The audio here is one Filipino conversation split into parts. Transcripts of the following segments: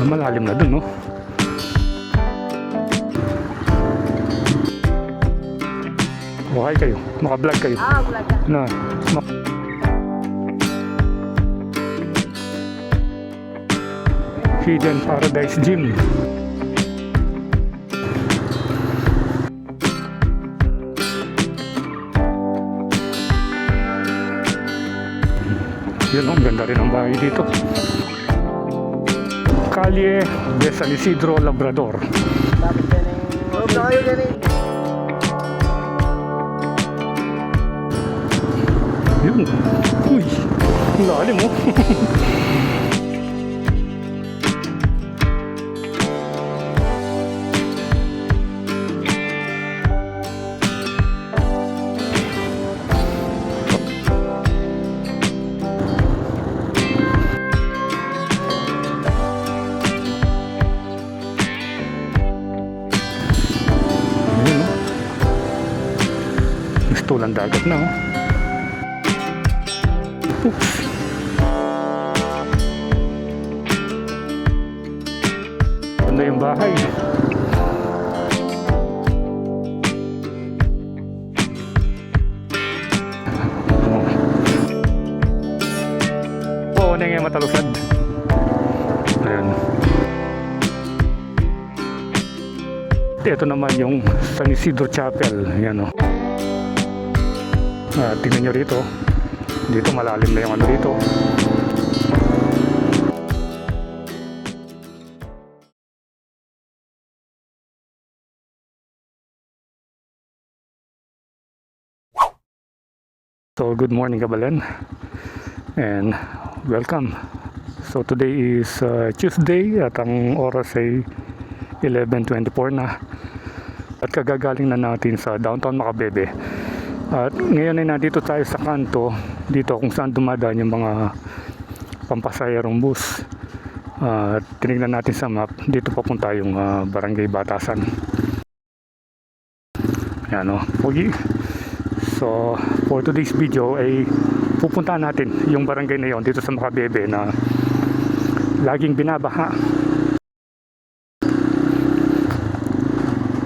Malalim na dun, no? Okay kayo, maka-vlog kayo. Vlog ka. Na, Hidden Paradise Gym. Yun, ang ganda rin ang bahay dito. Calle de San Isidro, Labrador. Bakit yan yung... Huwag na kayo ganun. Yun. Uy, ang lalim, oh. Yun, oh. Tulang dagat na, oh. Oops. Ganda yung bahay. Oo, na nga matalusad. Ayan. Ito naman yung San Isidro Chapel. Ayan, o. Tingnan nyo rito. Dito malalim na yung ano dito. So good morning Kabalen and welcome. So today is Tuesday at ang oras ay 11:24 na at kagagaling na natin sa downtown Makabebe. At ngayon ay nandito tayo sa kanto dito kung saan dumadaan yung mga pampasayarong bus. Tinignan natin sa map, dito papunta yung Barangay Batasan. Ayan, o, pogi. So for today's video ay pupuntahan natin yung barangay na yon dito sa Makabebe na laging binabaha.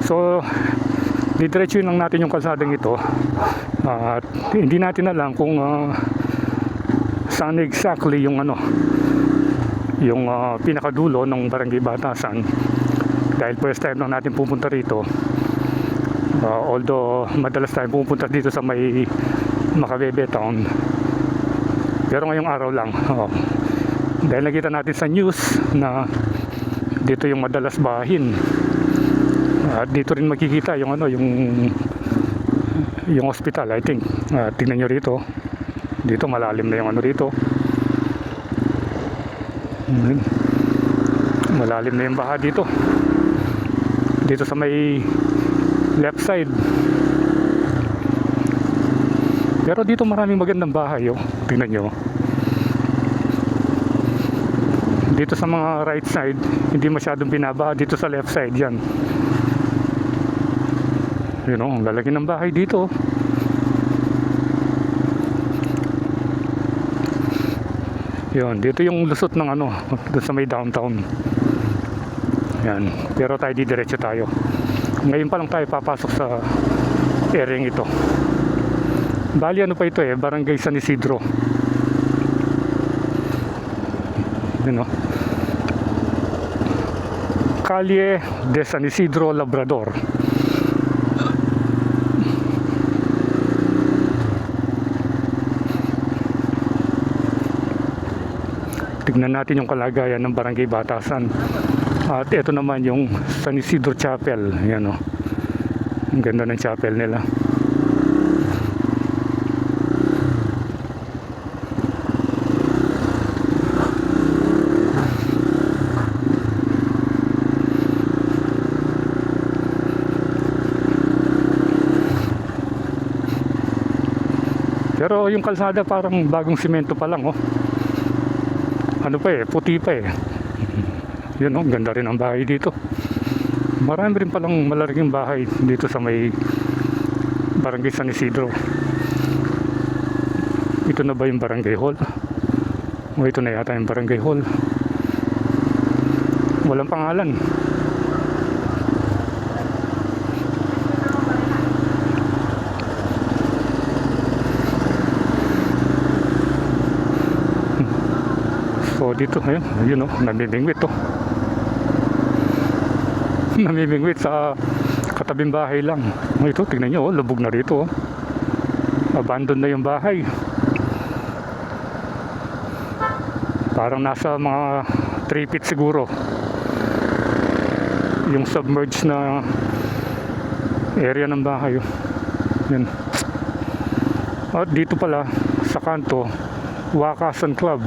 So didiretsuhin lang natin yung kalsadang ito at hindi natin alam kung saan exactly yung ano yung pinakadulo ng Barangay Batasan dahil first time lang natin pupunta rito, although madalas tayo pupunta dito sa may Makabebe town, pero ngayong araw lang dahil nakita natin sa news na dito yung madalas bahin. At dito rin makikita yung ano yung hospital, I think. Tingnan nyo rito. Dito malalim na yung ano rito. Malalim na yung baha dito. Dito sa may left side. Pero dito maraming magandang bahay, oh. Tingnan nyo. Dito sa mga right side, hindi masyadong binabaha. Dito sa left side, yan. Yun, o, ang lalaki ng bahay dito. Yun, dito yung lusot ng ano, doon sa may downtown. Yan, pero tayo didiretso tayo. Ngayon pa lang tayo papasok sa area ito. Bali ano pa ito Barangay San Isidro. Yun, o. Calle de San Isidro, Labrador. Tignan natin yung kalagayan ng Barangay Batasan. At ito naman yung San Isidro Chapel. Ayan, o. Ang ganda ng chapel nila. Pero yung kalsada parang bagong simento pa lang, oh. Ano pa puti pa Yun, oh, ganda rin ang bahay dito. Marami rin palang malalaking bahay dito sa may Barangay San Isidro. Ito na ba yung barangay hall? O ito na yata yung barangay hall. Walang pangalan. So dito, ayun namimingwit to. Namimingwit sa katabing bahay lang. Ito, tingnan nyo, lubog na rito. Abandon na yung bahay. Parang nasa mga 3 feet siguro yung submerged na area ng bahay. Yan. At dito pala sa kanto, Wakasan Club.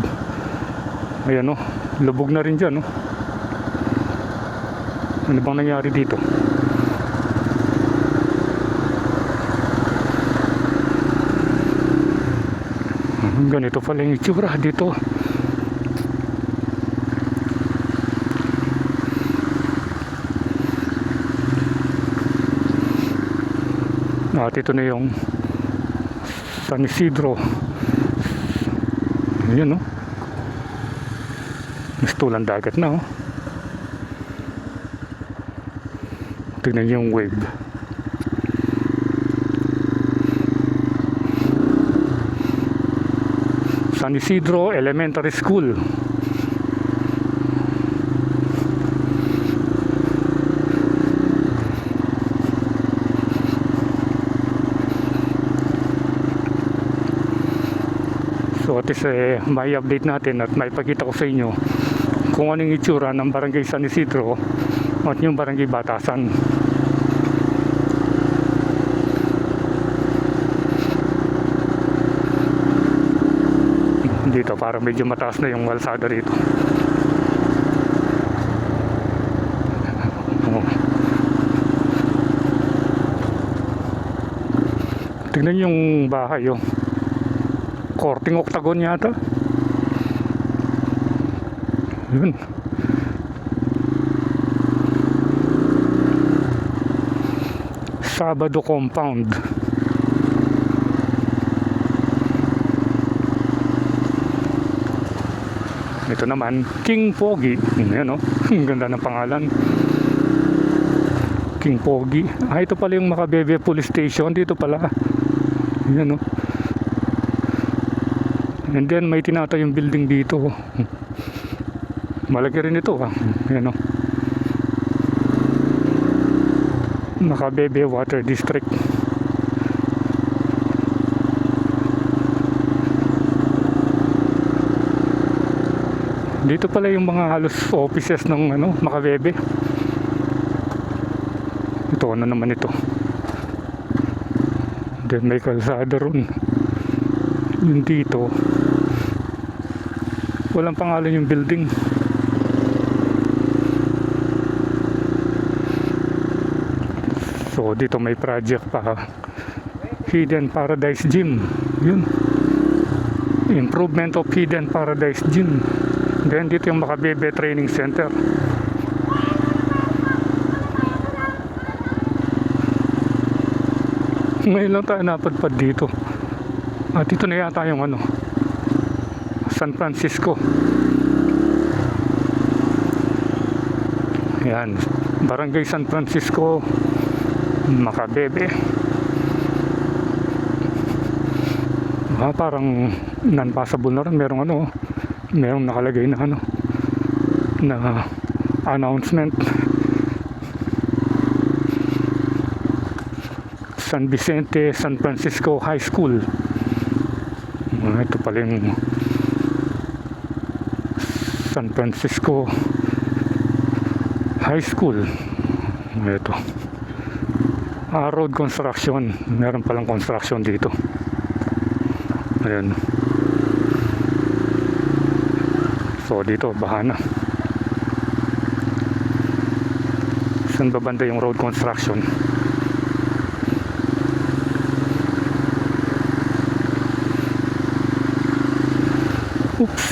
Ayan, lubog na rin dyan. Ano bang nangyari dito? Ganito pala yung itsura dito. At ito na yung San Isidro. Ayan, mistulang dagat na. Tignan niyo yung wave. San Isidro Elementary School. So at least may update natin at may pakita ko sa inyo kung anong itsura ng Barangay San Isidro at yung Barangay Batasan. Dito parang medyo mataas na yung kalsada rito. Tignan yung bahay, korting octagon yata. Yun. Sabado compound. Ito naman, King Pogi. Ayan, ang ganda ng pangalan. King Pogi. Ito pala yung Macabebe Police Station. Dito pala. Ayan, and then may tinatayong building dito. Malaki rin ito. Ayan, Macabebe Water District. Dito pala yung mga halos offices ng Macabebe. Ito, ano naman ito? Then may kalsada ron. Yung dito, walang pangalan yung building. So dito may project pa, Hidden Paradise Gym. Yun, improvement of Hidden Paradise Gym. Then dito yung Macabebe Training Center. Ngayon lang tayo napadpad dito. At ito na yata yung San Francisco. Ayan, Barangay San Francisco, Macabebe. Parang non-passable na rin. Merong nakalagay na na announcement. San Vicente San Francisco High School. Ito pala yung San Francisco High School. Ito, road construction. Meron palang construction dito. Ayan. So dito baha na. Saan ba banda yung road construction? Oops.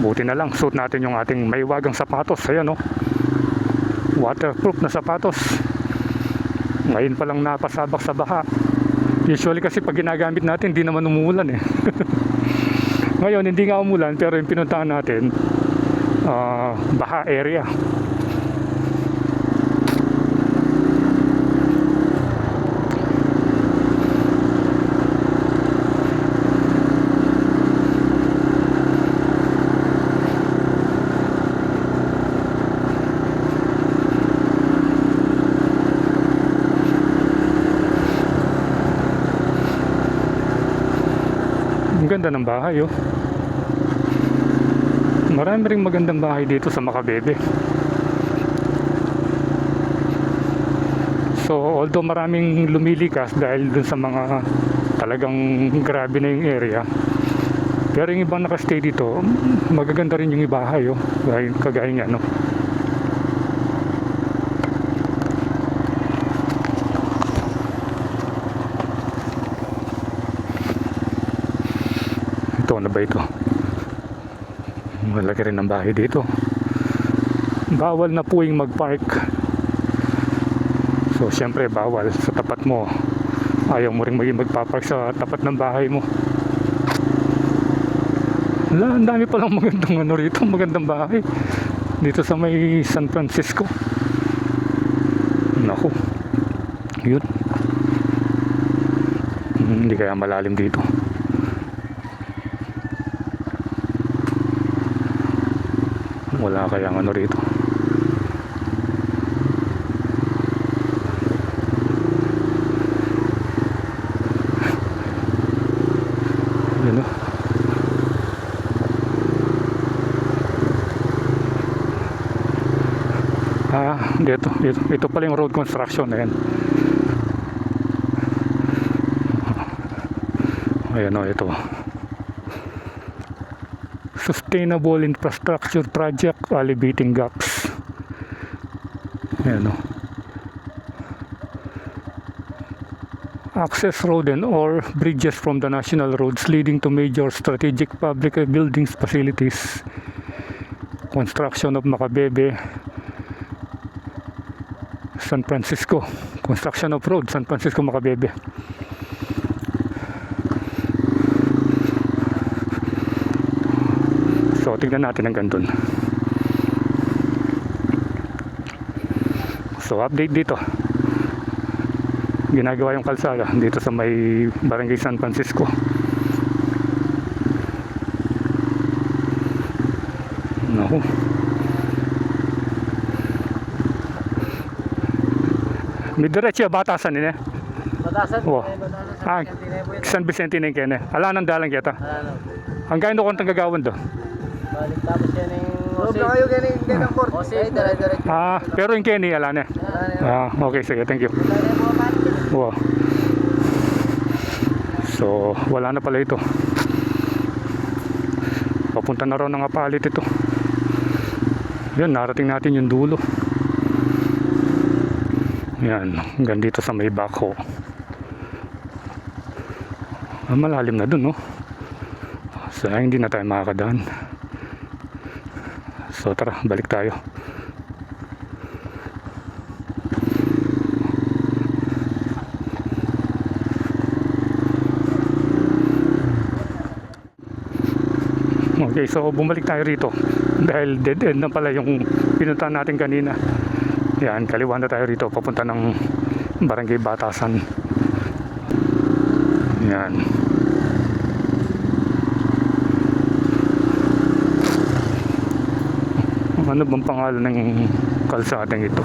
Buti na lang, suot natin yung ating maiwagang sapatos. Ayan, waterproof na sapatos. Ngayon palang napasabak sa baha. Usually kasi pag ginagamit natin, hindi naman umuulan Ngayon, hindi nga umulan, pero yung pinuntahan natin, baha area. Ang ganda ng bahay, oh. Marami ring magandang bahay dito sa Makabebe. So, although maraming lumilikas dahil dun sa mga talagang grabe na yung area, pero yung ibang nakastay dito, magaganda rin yung bahay, oh. Kagaya nga, no. Ito, ano ba ito? Malaki rin ang bahay dito. Bawal na po yung mag-park. So, syempre, bawal sa tapat mo. Ayaw mo rin magpapark sa tapat ng bahay mo. Ang dami palang magandang ano rito, magandang bahay. Dito sa may San Francisco. Naku. Yun. Hindi kaya malalim dito. Wala kayang ano rito. Yun, oh. Ito pala yung road construction na yan. Ayan, oh, ito. Sustainable Infrastructure Project Alleviating Gaps. Ayan, oh. Access road and or bridges from the national roads leading to major strategic public buildings facilities. Construction of Makabebe, San Francisco. Construction of road, San Francisco, Makabebe. So, tignan natin ang gandun. So, update dito. Ginagawa yung kalsada dito sa may Barangay San Francisco. Naku. May diretso batasan ini. Batasan. Oh. Ah, Batasan. San Vicente na yung kene. Ala nang dalang kita. Ano? Hanggang doon kong gagawin do. Balik tapos yan yung... Huwag na kayo ganyan ng port. Ose, dire-direct. Pero yung kene, ala na. Okay, sige, thank you. Wow. So, wala na pala ito. Papunta na raw ng Apalit ito. Yan, narating natin yung dulo. Yan, hanggang dito sa may backhoe. Malalim na dun, no? So, hindi na tayo makakadaan. So, tara, balik tayo. Okay, so bumalik tayo rito dahil dead end na pala yung pinuntahan natin kanina. Yan, kaliwa na tayo rito papunta ng Barangay Batasan. Yan. Ano bang pangalan ng kalsadang ito?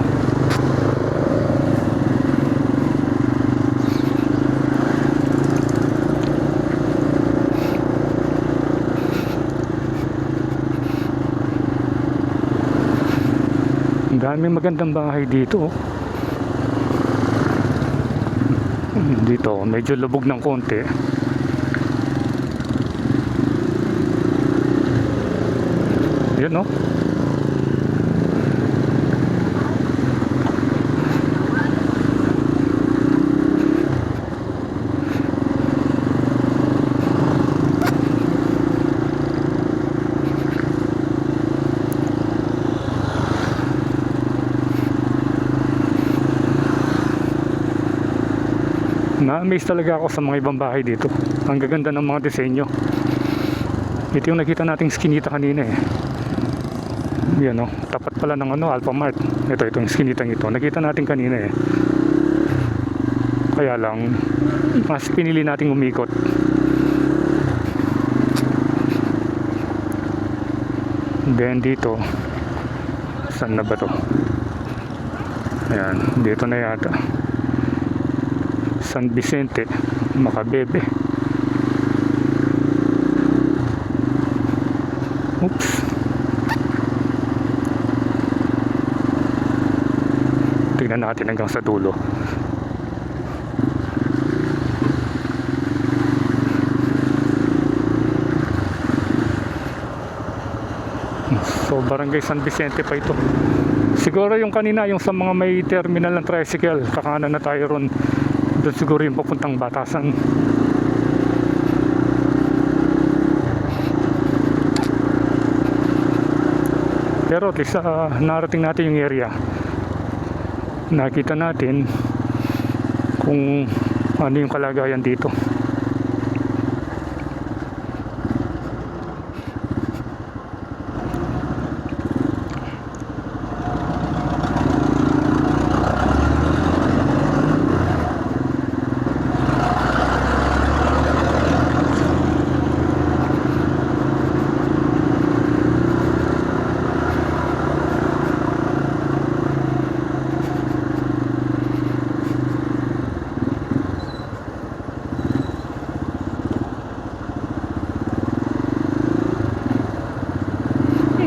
Ang daming magandang bahay dito. Dito, medyo lubog ng konti. Yun, no? Na-amaze talaga ako sa mga ibang bahay dito. Ang gaganda ng mga disenyo. Ito yung nakita nating skinita kanina eh. Yan o, tapat pala ng ano, Alphamart. Itong skinitang ito. Nakita natin kanina eh. Kaya lang, mas pinili nating umikot. Then dito, saan na ba to? Ayan, dito na yata. San Vicente, Macabebe. Oops. Tingnan natin hanggang sa dulo. So Barangay San Vicente pa ito. Siguro yung kanina, yung sa mga may terminal ng tricycle, kakanan na tayo ron. Doon siguro yung papuntang Batasan. Pero at least narating natin yung area. Nakita natin kung ano yung kalagayan dito.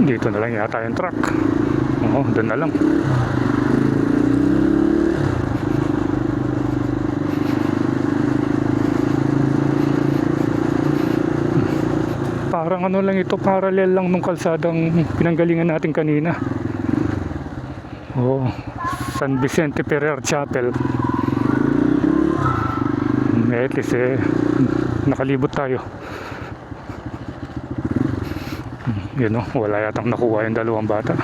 Dito na lang yata yung truck. Oo, doon na lang. Parang ano lang ito, parallel lang nung kalsadang pinanggalingan natin kanina. Oh, San Vicente Ferrer Chapel. At least nakalibot tayo. Yun o, wala yatang nakuha yung dalawang bata.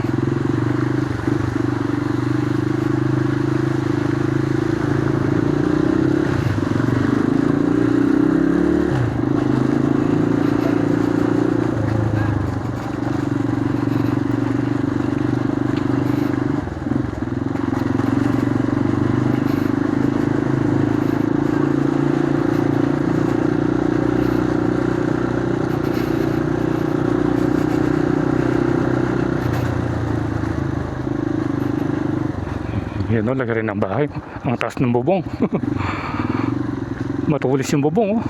Yan o, lagay rin ng bahay. Ang taas ng bubong. Matulis yung bubong, oh.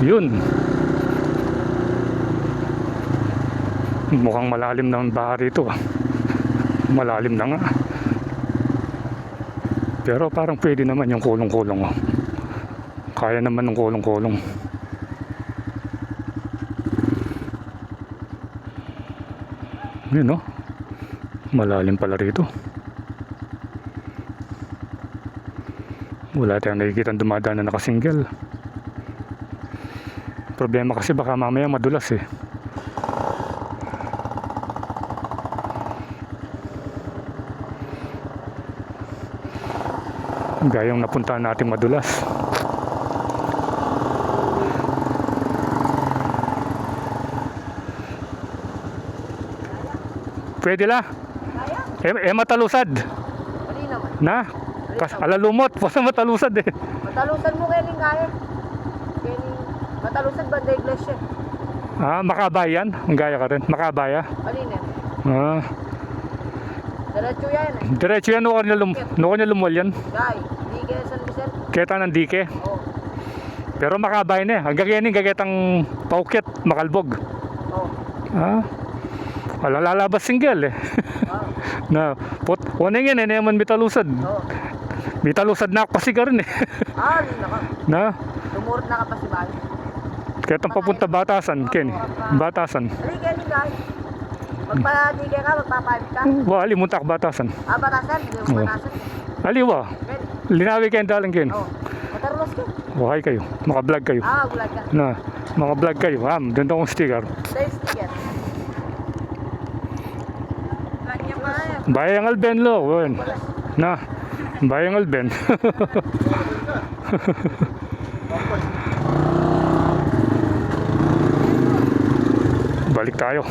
Yun. Mukhang malalim na ang baha rito, ah. Malalim na nga. Pero parang pwede naman yung kulong-kulong, oh. Kaya naman ng kulong-kulong. Yun, no? Malalim pala rito. Wala tayong nakikita dumadaan na nakasingle. Problema kasi baka mamaya madulas eh. Gayong napuntahan natin madulas. Pwede la? Matalusad. Mali naman. Na? Alalumot. Basta matalusad eh. Matalusan mo kaya kaya. Matalusan ba the iglesia? Makabay yan? Ang gaya ka rin. Makabaya? Mali na. Diretso yan eh. Diretso yan. Nuko niya lumol yan. Gay, Dike San Vicente. Kita ng dike. Oo. Pero makabay na eh. Ang gagayanin gagetang paukit. Makalbog. Oo. Wala lalabas single eh. Na, unang yan eh, naman bitalusad. Oo. Bitalusad na kasi ka rin eh. Naka. Na? Tumurot na ka pa si Bali. Kaya itong papunta Batasan, Ken. Batasan. Hindi, Kenny, guys. Magpa-dike ka, magpapalit ka. Ali, muntak Batasan. Batasan. Hindi mo Batasan. Aliwa. Kenny. Linawi kayo dalang, Ken. Oo. Matarulos ka. Okay kayo. Maka-vlog kayo. Vlog ka. Na, maka-vlog kayo. Doon akong sticker. Sa sticker. Vlog niya pa yan. Bayang Alben lo. Na, Bayang Alben. Balik tayo.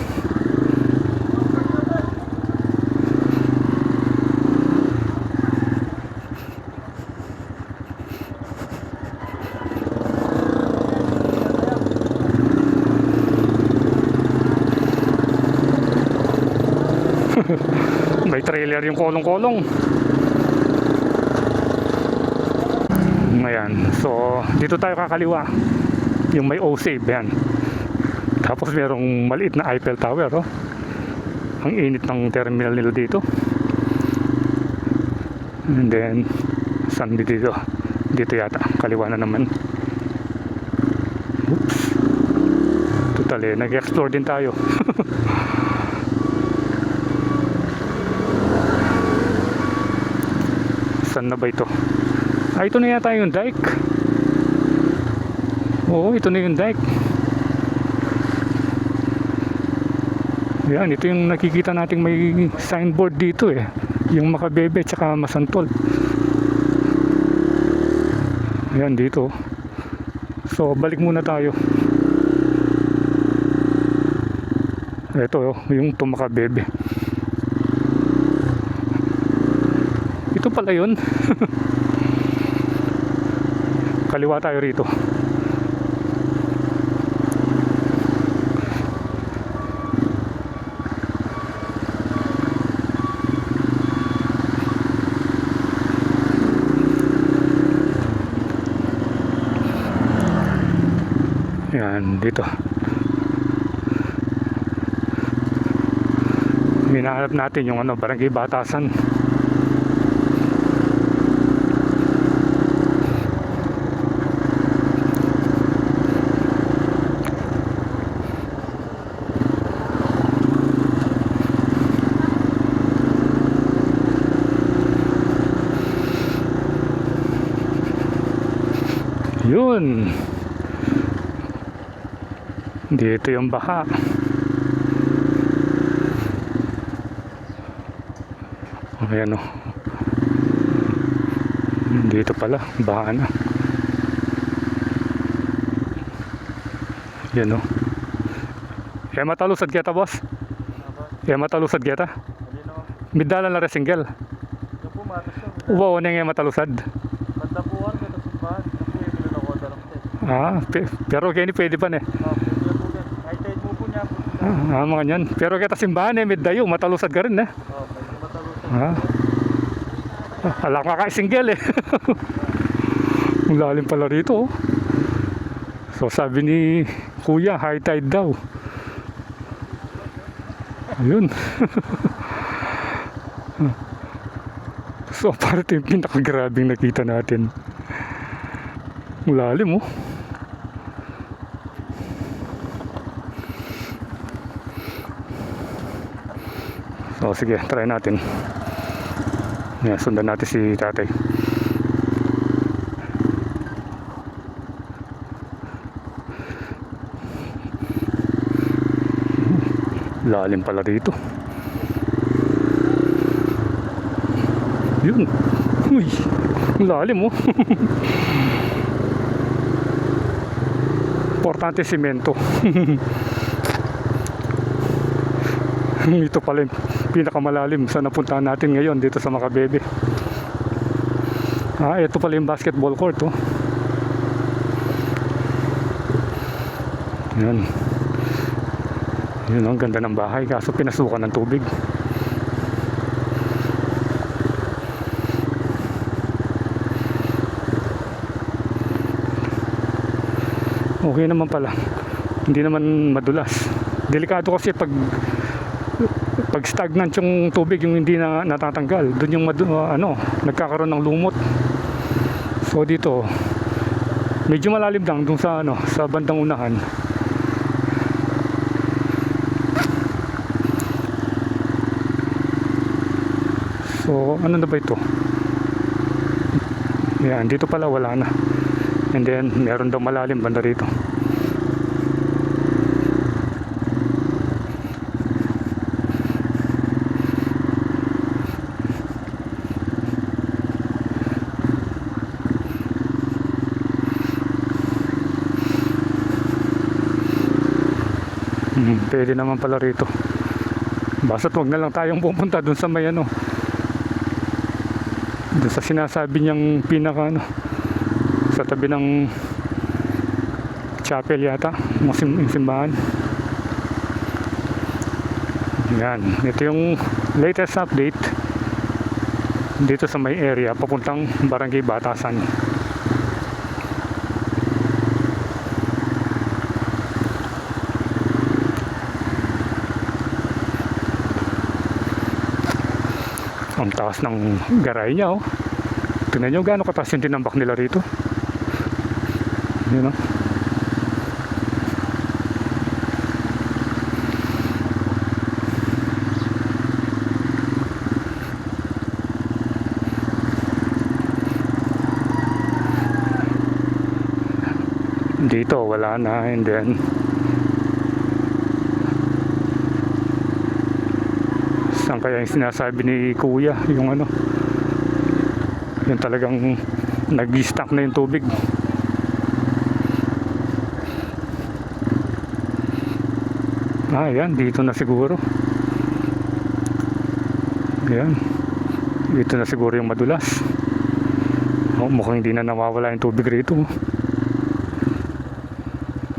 May trailer yung kolong-kolong. Ayan. So, dito tayo kakaliwa. Yung may O-Save. Ayan. Tapos merong maliit na Eiffel Tower. Oh. Ang init ng terminal nila dito. And then, saan dito? Dito yata. Kaliwa na naman. Oops. Total eh. Nag-explore din tayo. Saan na ba ito? Ito na yata yung dike. Oo, ito na yung dike. Yan, ito yung nakikita nating may signboard dito eh. Yung Makabebe tsaka Masantol. Yan, dito. So, balik muna tayo. Ito, yung Tumakabebe. Ito pala yun. Kaliwa tayo rito. Yan, dito. Hinahanap natin yung Barangay Batasan. Yun. Dito yung baha. Ayan o. Dito pala, baha na. Yan o. Matalusad kita, boss? Matalusad kita? Midalan na resinggel. Wow, ano yung matalusad? Pagtapuan ko ito simbahan. Kasi pinanakuha lang ito. Pero kaya pwede pa ne. Ay, tayo mo po niya. Mga yan. Pero kita simbahan middayo, matalusad ka rin Pwede matalusad. Alam ka single eh. Ang lalim pala rito. So sabi ni Kuya, high tide daw. Ayun. So parang ito yung pinakagrabing nakita natin. Ang lalim oh. So sige, try natin. Yan, sundan natin si tatay. Lalim pala dito. Yun. Uy, lalim oh. Importante simento. Ito pala yung pinakamalalim sa napuntahan natin ngayon dito sa Makabebe. Ito pala yung basketball court oh. Yan. Yun, ang ganda ng bahay kaso pinasukan ng tubig. Okay naman pala. Hindi naman madulas. Delikado kasi pag stagnant yung tubig, yung hindi na natatanggal, doon yung nagkakaroon ng lumot. So dito medyo malalim lang dun sa sa bandang unahan. So ano na ba ito? Yan, dito pala wala na. And then meron daw malalim banda rito. Pwede naman pala rito. Basta't wag na lang tayong pupunta dun sa may ano, dun sa sinasabi niyang pinaka ano, sa tabi ng chapel yata, yung simbahan. Yan, ito yung latest update dito sa may area papuntang Barangay Batasan. Ang taas ng garay niya, oh. Tingnan nyo gaano kataas yung tinambak nila rito. Yun, oh. Dito wala na, and then saan kaya yung sinasabi ni kuya, yung ano, yung talagang nag-stack na yung tubig. Yan, dito na siguro. Yan, dito na siguro yung madulas. Mukhang hindi na nawawala yung tubig rito.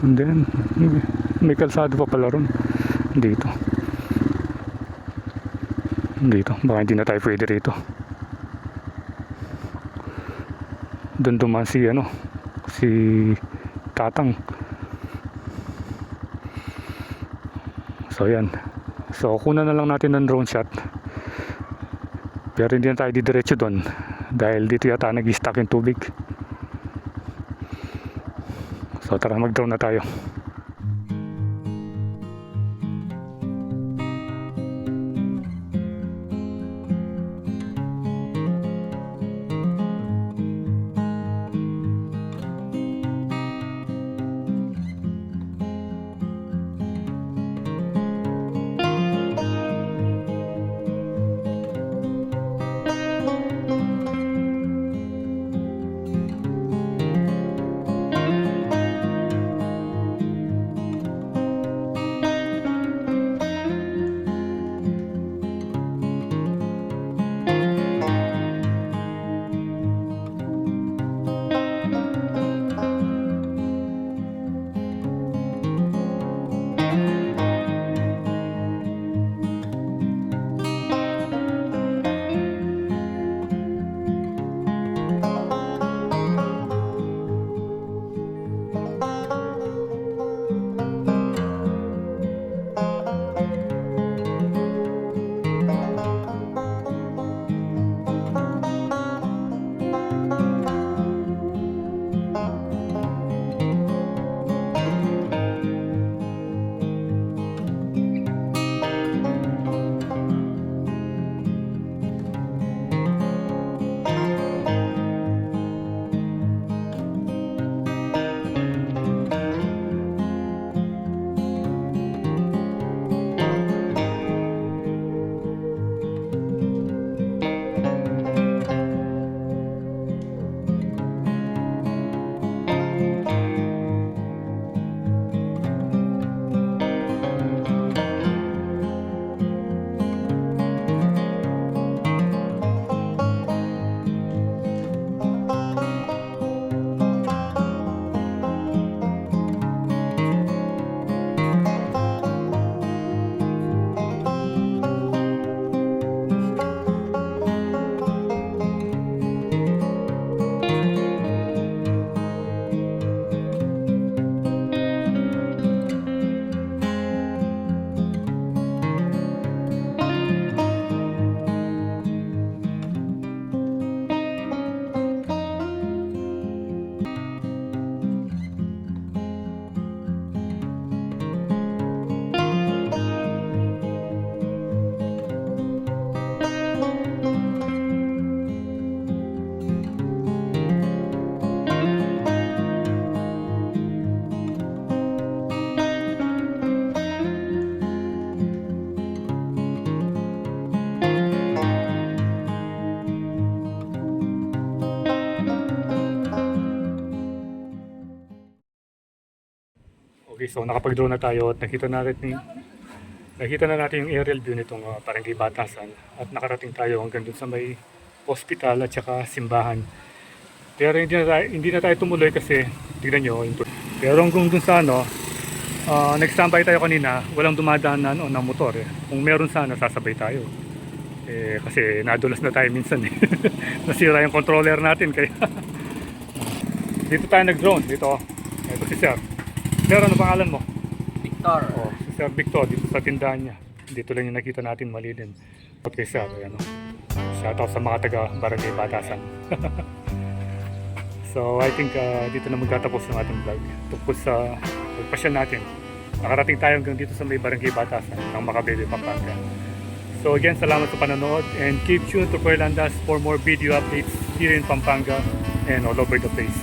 And then may kalsado pa pala ron dito. Baka hindi na tayo pwede rito. Doon duman si ano, si Tatang. So yan, so kunan na lang natin ng drone shot, pero hindi na tayo didiretso doon dahil dito yata nag-stack yung tubig. So tara, mag-drone na tayo. Okay, so nakapag-drone na tayo at nakita na natin yung aerial view nitong Barangay Batasan at nakarating tayo hanggang dun sa may hospital at saka simbahan. Pero hindi na tayo tumuloy kasi tignan nyo yung pero hanggang dun sa nag-standby tayo kanina, walang dumadaan na ng motor eh. Kung meron sana sasabay tayo. Kasi nadulas na tayo minsan eh. Nasira yung controller natin kaya dito tayo nag-drone dito. Ito si Sir. Sir, ano pangalan mo? Victor. Oh, si Sir Victor dito sa tindahan niya. Dito lang yung nakita natin mali din. Okay Sir, ayan o. Shoutout sa mga taga Barangay Batasan. So I think dito na magtatapos ng ating vlog tungkol sa pagpasyal natin. Nakarating tayo hanggang dito sa may Barangay Batasan ng Macabebe, Pampanga. So again, salamat sa panonood and keep tuned to Coylandas for more video updates here in Pampanga and all over the place.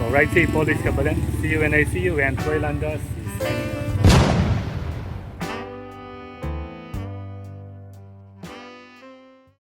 So ride safe always, Kabalan. See you when I see you, and Coylandas is signing out.